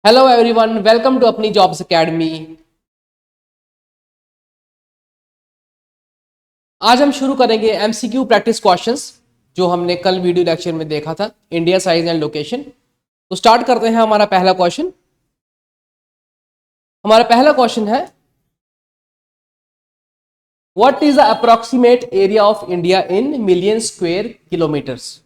Hello everyone, welcome to अपनी jobs academy. आज हम शुरू करेंगे एमसीक्यू प्रैक्टिस क्वेश्चंस जो हमने कल वीडियो लेक्चर में देखा था, इंडिया साइज एंड लोकेशन। तो स्टार्ट करते हैं। हमारा पहला क्वेश्चन है, what is the approximate area of India in million square kilometres?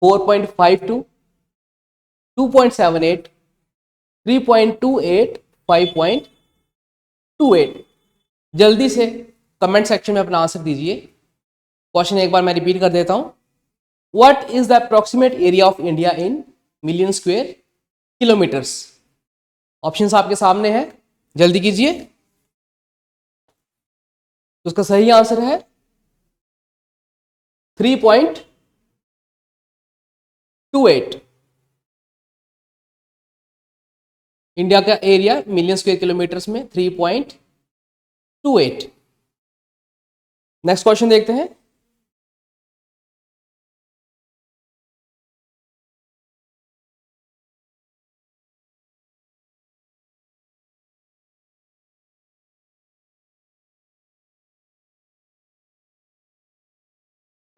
4.52, 2.78, 3.28, 5.28। जल्दी से कमेंट सेक्शन में अपना आंसर दीजिए। क्वेश्चन एक बार मैं रिपीट कर देता हूं। What is the approximate area of India in million square kilometres? Options आपके सामने है, जल्दी कीजिए। तो उसका सही आंसर है 3.28। इंडिया का एरिया मिलियन स्क्वायर किलोमीटर्स में 3.28। नेक्स्ट क्वेश्चन देखते हैं।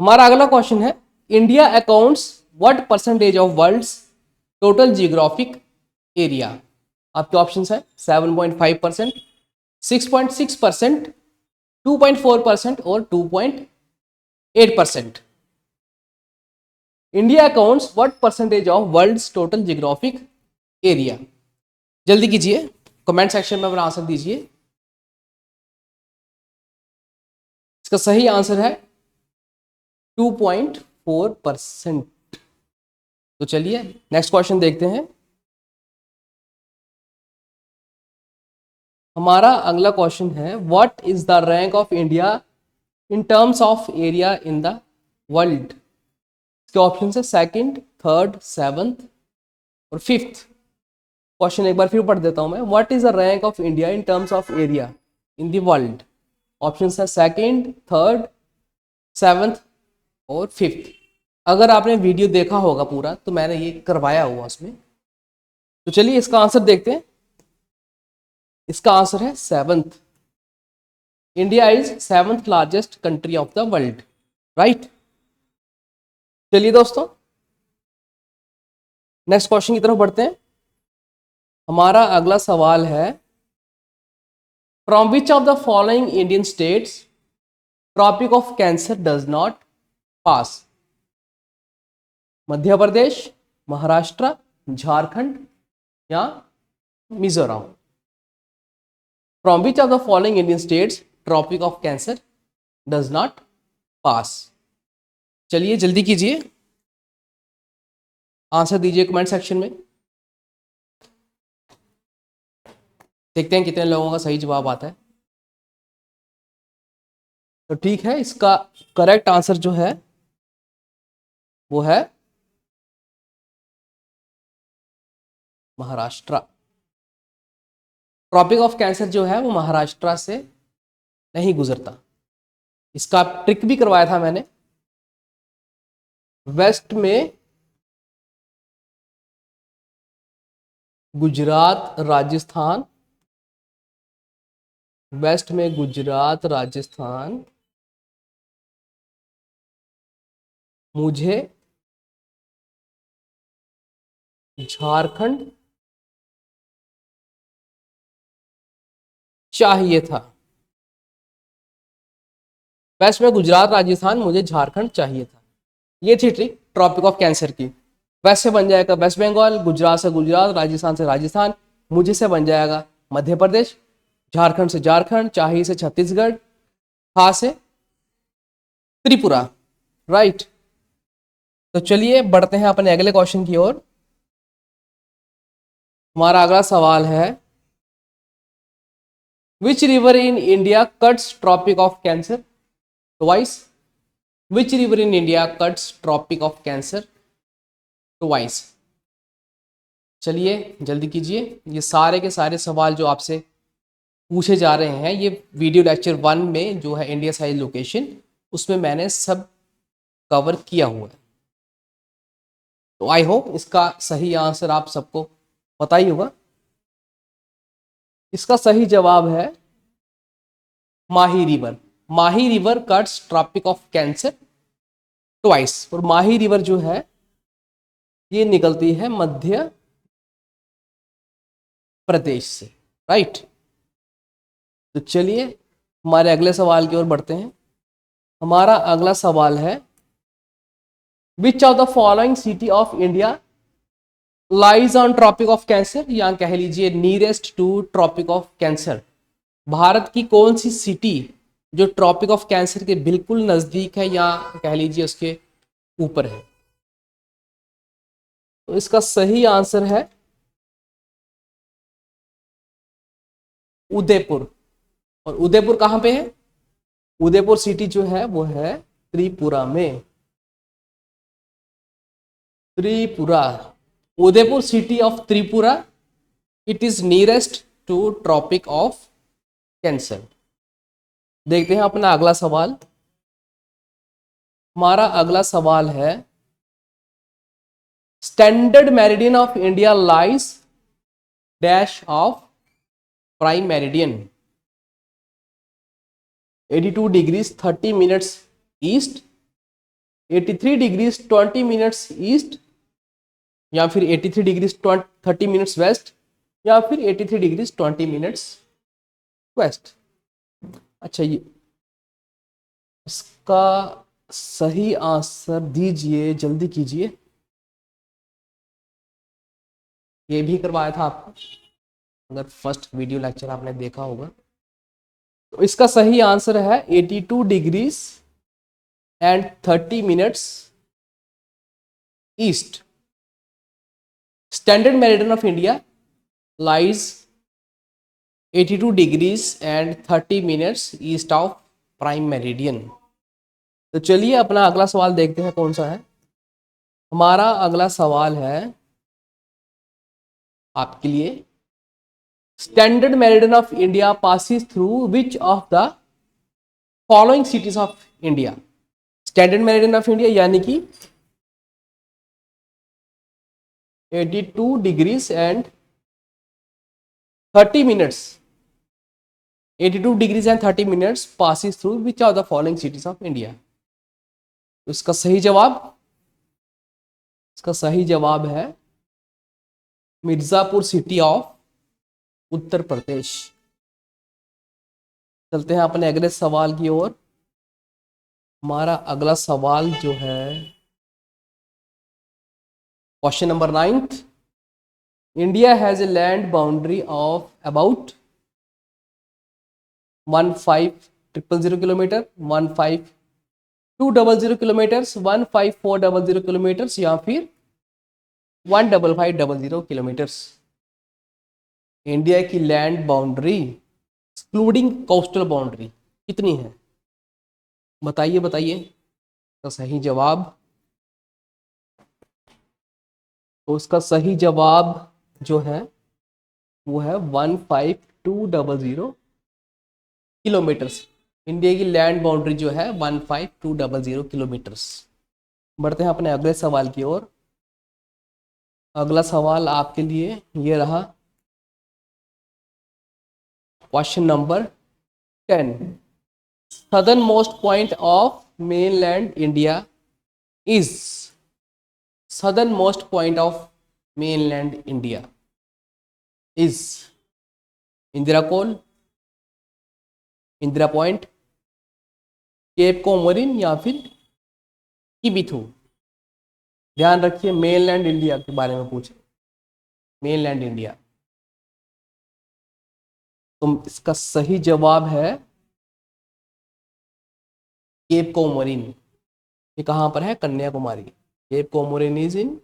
हमारा अगला क्वेश्चन है, India accounts what percentage of world's total geographic area? आपके ऑप्शंस है 7.5%, 6.6%, 2.4% और 2.8%। India accounts what percentage of world's total geographic area? जल्दी कीजिए, कमेंट सेक्शन में अपना आंसर दीजिए। इसका सही आंसर है 2.4%। तो चलिए नेक्स्ट क्वेश्चन देखते हैं। हमारा अगला क्वेश्चन है, what is the rank of India in terms of area in the world? इसके ऑप्शन है सेकंड, थर्ड, सेवंथ और फिफ्थ। क्वेश्चन एक बार फिर पढ़ देता हूं मैं। What is the rank of India in terms of area in the world? Option है सेकंड, थर्ड, सेवंथ और फिफ्थ। अगर आपने वीडियो देखा होगा पूरा तो मैंने ये करवाया हुआ उसमें। तो चलिए इसका आंसर देखते हैं। इसका आंसर है seventh. India is seventh largest country of the world, right. चलिए दोस्तों नेक्स्ट क्वेश्चन की तरफ बढ़ते हैं। हमारा अगला सवाल है, from which of the following Indian states Tropic of Cancer does not pass? Madhya Pradesh, Maharashtra, Jharkhand या Mizoram? From which of the following Indian states Tropic of Cancer does not pass? चलिए जल्दी कीजिए, आंसर दीजिए कमेंट सेक्शन में। देखते हैं कितने लोगों का सही जवाब आता है। तो ठीक है, इसका करेक्ट आंसर जो है वो है महाराष्ट्र। ट्रॉपिक ऑफ कैंसर जो है वो महाराष्ट्र से नहीं गुजरता। इसका ट्रिक भी करवाया था मैंने। वेस्ट में गुजरात, राजस्थान, वेस्ट में गुजरात, राजस्थान, मुझे झारखंड चाहिए था। वेस्ट में गुजरात, राजस्थान, मुझे झारखंड चाहिए था। ये थी ट्रिक ट्रॉपिक ऑफ कैंसर की। वेस्ट से बन जाएगा वेस्ट बंगाल, गुजरात से गुजरात, राजस्थान से राजस्थान, मुझे से बन जाएगा मध्य प्रदेश, झारखंड से झारखंड, चाहिए से छत्तीसगढ़, हा से त्रिपुरा, राइट। तो चलिए बढ़ते हैं अपने अगले क्वेश्चन की ओर। हमारा अगला सवाल है, which river in India cuts Tropic of Cancer twice? Which river in India cuts Tropic of Cancer twice? चलिए जल्दी कीजिए। ये सारे के सारे सवाल जो आपसे पूछे जा रहे हैं, ये वीडियो लेक्चर 1 में जो है इंडिया साइज लोकेशन, उसमें मैंने सब कवर किया हुआ है। तो आई होप इसका सही आंसर आप सबको पता ही होगा। इसका सही जवाब है Mahi river. Mahi river cuts Tropic of Cancer twice. और माही रिवर जो है ये निकलती है मध्य प्रदेश से, राइट। तो चलिए हमारे अगले सवाल की ओर बढ़ते हैं। हमारा अगला सवाल है, which of the following city of India lies on Tropic of Cancer, या कह लीजिए nearest to Tropic of Cancer. Bharat की कौन सी सिटी जो ट्रॉपिक ऑफ कैंसर के बिल्कुल नजदीक है या कह लीजिए उसके ऊपर है। तो इसका सही आंसर है उदयपुर। और उदयपुर कहां पे है? उदयपुर सिटी जो है वो है त्रिपुरा में। Tripura, Udaipur city of Tripura, it is nearest to Tropic of Cancer. देखते हैं अपना अगला सवाल। हमारा अगला सवाल है, standard meridian of India lies dash of prime meridian 82 degrees 30 minutes east, 83 degrees 20 minutes east, या फिर 83 डिग्रीज 30 मिनट्स वेस्ट, या फिर 83 डिग्रीज 20 मिनट्स वेस्ट। अच्छा, ये इसका सही आंसर दीजिए, जल्दी कीजिए। ये भी करवाया था आपको, अगर फर्स्ट वीडियो लेक्चर आपने देखा होगा। तो इसका सही आंसर है 82 degrees and 30 minutes east. Standard meridian of India lies 82 degrees and 30 minutes east of prime meridian. तो चलिए अपना अगला सवाल देखते हैं कौन सा है। हमारा अगला सवाल है आपके लिए, standard meridian of India passes through which of the following cities of India. Standard meridian of India यानी कि 82 degrees and 30 minutes, 82 degrees and 30 minutes passes through which of the following cities of India. इसका सही जवाब है Mirzapur city of Uttar Pradesh. चलते हैं अपने अगले सवाल की ओर। हमारा अगला सवाल जो है question number 9th, India has a land boundary of about 15,000 kilometre, 15,200 kilometre, 15,400 kilometre, या फिर 15,500 किलोमीटर। इंडिया की land boundary excluding coastal boundary कितनी है? बताइए बताइए। तो सही जवाब, तो उसका सही जवाब जो है वो है 15,200 किलोमीटर्स। इंडिया की लैंड बाउंड्री जो है 15,200 किलोमीटर्स। बढ़ते हैं अपने अगले सवाल की ओर। अगला सवाल आपके लिए ये रहा, question number 10, southern most point of mainland India is. Southern most point of mainland India is Indira Col, Indira Point, Cape Comorin, या फिर किबिथू। ध्यान रखिए मेनलैंड इंडिया के बारे में पूछे, मेनलैंड इंडिया। तो इसका सही जवाब है केप कोमोरिन। ये कहां पर है? Kanyakumari. Cape Comorin is in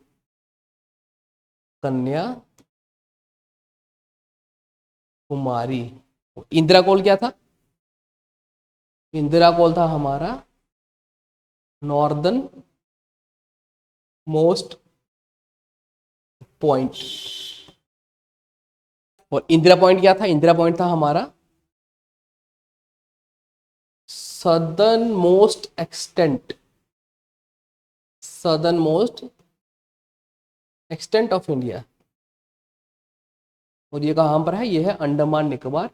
Kanyakumari. Indira Col क्या था? इंदिरा कोल था हमारा नॉर्दर्न मोस्ट पॉइंट। और इंदिरा पॉइंट क्या था? इंदिरा पॉइंट था हमारा southern most extent, southern most extent of India. और ये कहाँ पर है, ये है अंडमान निकोबार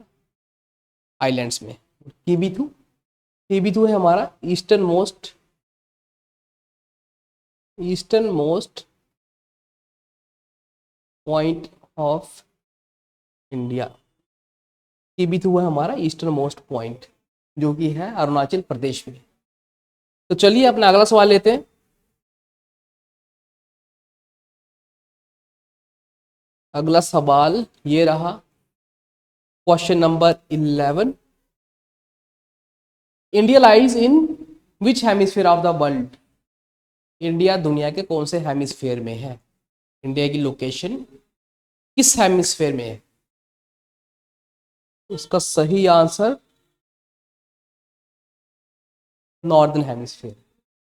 आइलैंड्स में। कीबीथू, कीबीथू है हमारा eastern most point of India. Kibithu है हमारा ईस्टर्न मोस्ट पॉइंट, जो कि है अरुणाचल प्रदेश में। तो चलिए अपना अगला सवाल लेते हैं। अगला सवाल ये रहा, question number 11। India lies in which hemisphere of the world? India दुनिया के कौन से हेमिस्फीयर में है? इंडिया की लोकेशन किस हेमिस्फीयर में है? उसका सही answer northern hemisphere.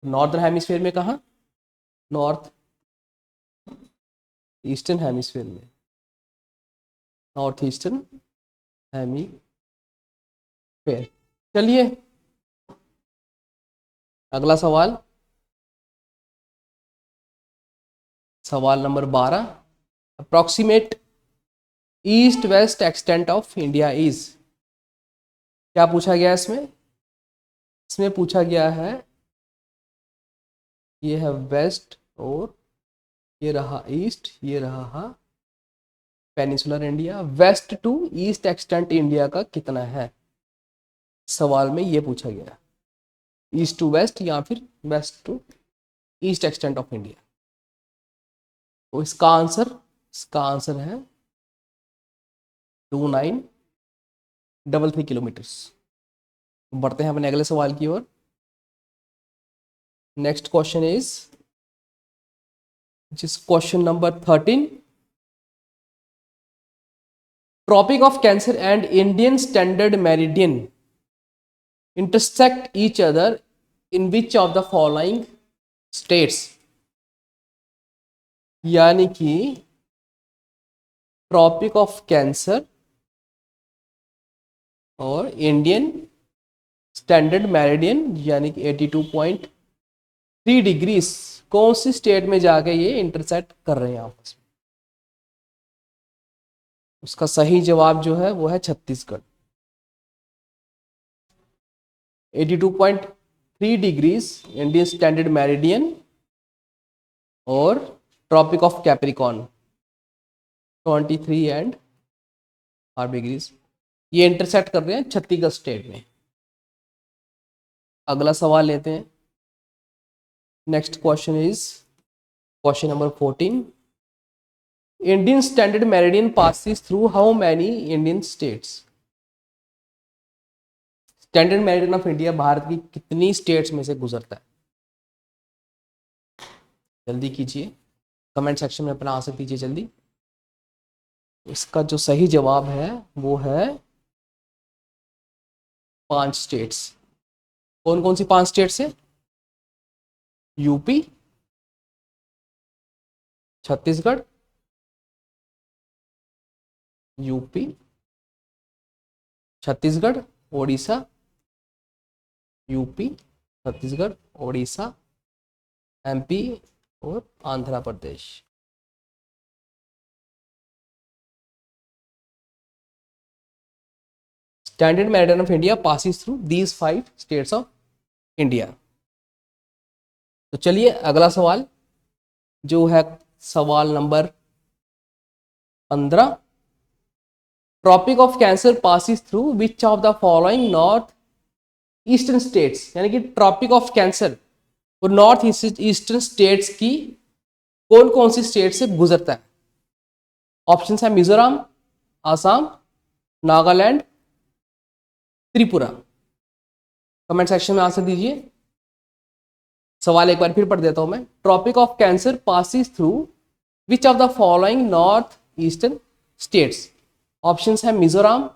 Northern hemisphere में कहा? नॉर्थ ईस्टर्न हेमिस्फीयर में, नॉर्थ ईस्टर्न हेमिस्फीयर। चलिए अगला सवाल, सवाल number 12। Approximate east west extent of India is? क्या पूछा गया इसमें? इसमें पूछा गया है, ये है वेस्ट और ये रहा ईस्ट, ये रहा peninsular India. West to east extent India का कितना है? सवाल में ये पूछा गया, ईस्ट टू वेस्ट या फिर west to east extent of India. तो इसका आंसर है 2933 किलोमीटर्स। बढ़ते हैं अपने अगले सवाल की ओर। नेक्स्ट क्वेश्चन इज जिस question number 13। Tropic of Cancer and Indian standard meridian intersect each other in which of the following states? यानी कि ट्रॉपिक ऑफ कैंसर और इंडियन स्टैंडर्ड मेरिडियन यानी कि 82.3 डिग्रीज कौन सी स्टेट में जाके ये इंटरसेक्ट कर रहे हैं आपस में? उसका सही जवाब जो है वो है Chhattisgarh. 82.3 degrees Indian standard meridian और Tropic of Capricorn 23 and 5 degrees, ये इंटरसेक्ट कर रहे हैं छत्तीसगढ़ स्टेट में। अगला सवाल लेते हैं। Next question is question number 14। Indian standard meridian passes through how many Indian states? Standard meridian of India Bharat की कितनी स्टेट्स में से गुजरता है? जल्दी कीजिए, कमेंट सेक्शन में अपना आंसर दीजिए जल्दी। इसका जो सही जवाब है वो है 5 स्टेट्स। कौन कौन सी 5 स्टेट्स है? UP, Chhattisgarh, UP, Chhattisgarh, Odisha, UP, Chhattisgarh, Odisha, MP और Andhra Pradesh. Standard meridian of India passes through these 5 states of India. तो चलिए अगला सवाल जो है सवाल number 15। Tropic of Cancer passes through which of the following north eastern states? यानी कि ट्रॉपिक ऑफ कैंसर और नॉर्थ ईस्टर्न स्टेट्स की कौन कौन सी स्टेट से गुजरता है? ऑप्शन है मिजोरम, आसाम, नागालैंड, त्रिपुरा। कमेंट सेक्शन में आंसर दीजिए। सवाल एक बार फिर पढ़ देता हूं मैं। Tropic of Cancer passes through which of the following north eastern states? Options है मिजोरम,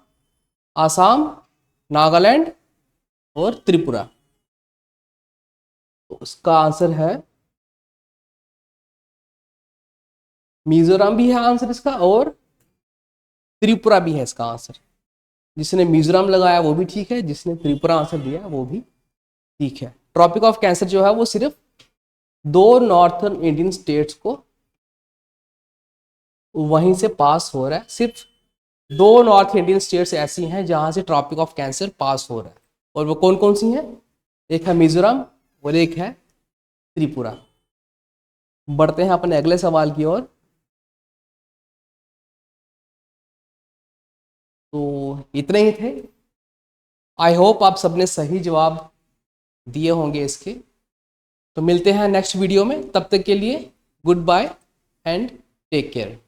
आसाम, नागालैंड और त्रिपुरा। तो उसका आंसर है मिजोरम भी है आंसर इसका और त्रिपुरा भी है इसका आंसर। जिसने मिजोरम लगाया वो भी ठीक है, जिसने त्रिपुरा आंसर दिया वो भी ठीक है। ट्रॉपिक ऑफ कैंसर जो है वो सिर्फ 2 नॉर्थर्न इंडियन स्टेट्स को वहीं से पास हो रहा है। सिर्फ 2 नॉर्थ इंडियन स्टेट्स ऐसी हैं जहां से ट्रॉपिक ऑफ कैंसर पास हो रहा है, और वो कौन कौन सी हैं? एक है मिजोरम और एक है त्रिपुरा। बढ़ते हैं अपने अगले सवाल की ओर। तो इतने ही थे। आई होप आप सबने सही जवाब दिए होंगे इसके। तो मिलते हैं नेक्स्ट वीडियो में, तब तक के लिए good bye and take care.